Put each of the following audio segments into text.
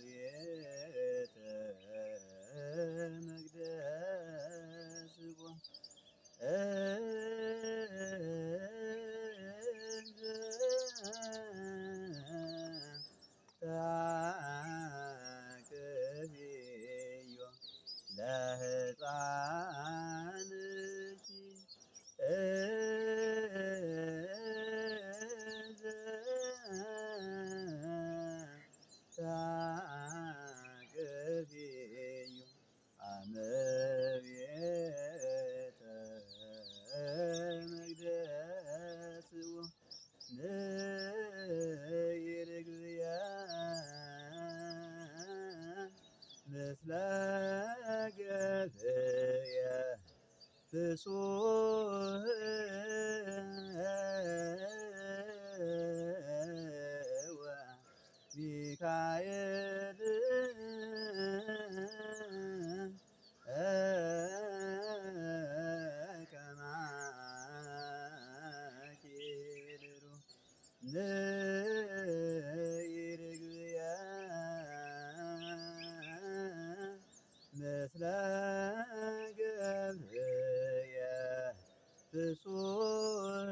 አመርየተ መቅደስ ታቅብዮ ለሕፃንኪ ታቅብዮ አመርየተ መቅደስ ንይርግያ ምስለ ገብየ ፍሱህ ወሚካኤል ከማኪልሉ ንይርግያ ምስለ ገብየ ፍሱህ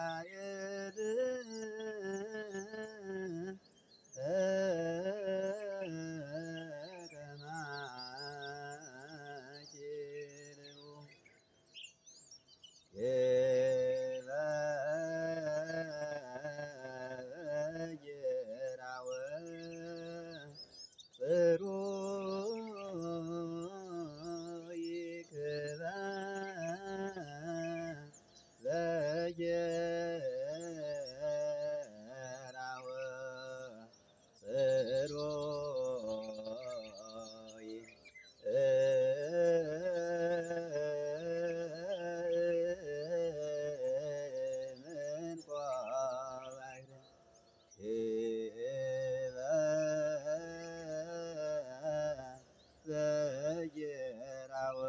ወሚካኤል ከማኪልሉ ጌራወ ጽሩይ በጌራወ ጽሩይ ምንቆ ባሕረ በጌራወ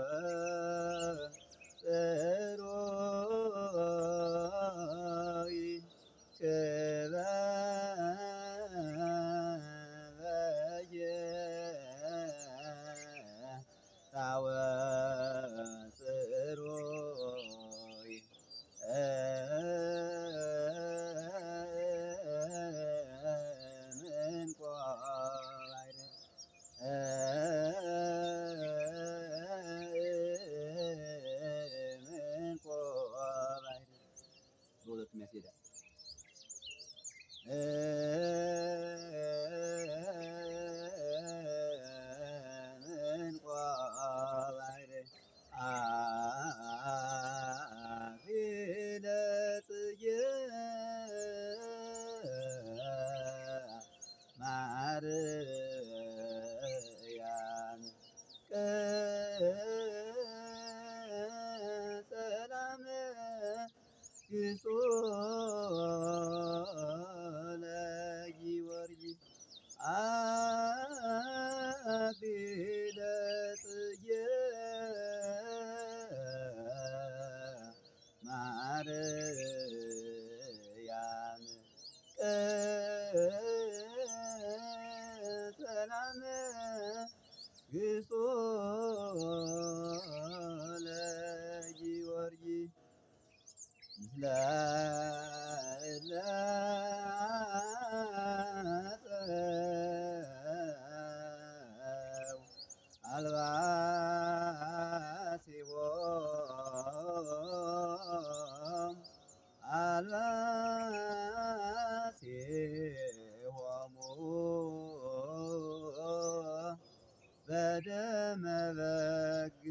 ጽሩይ በጌራወ ጽሩይ ምንቆ ባሕረ ምንቆ ባሕረ በሁለቱም ያስሄዳል። ምንቆ ባሕረ አክሊለ ጽጌ ማርያም ቀጸላ መንግሥቶ ለጊዮርጊስ አክሊለ ጽጌ ማርያም ቀጸላ መንግሥቶ ለጊዮርጊስ ምስለ እለ አጸው አልባሲሆም በደመ በግ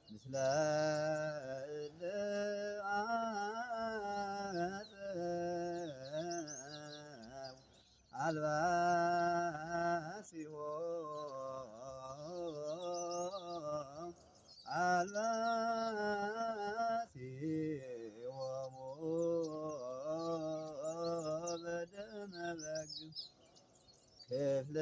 ምስለ እለ አጸው አልባሲሆም በደመ በግ ክፍለ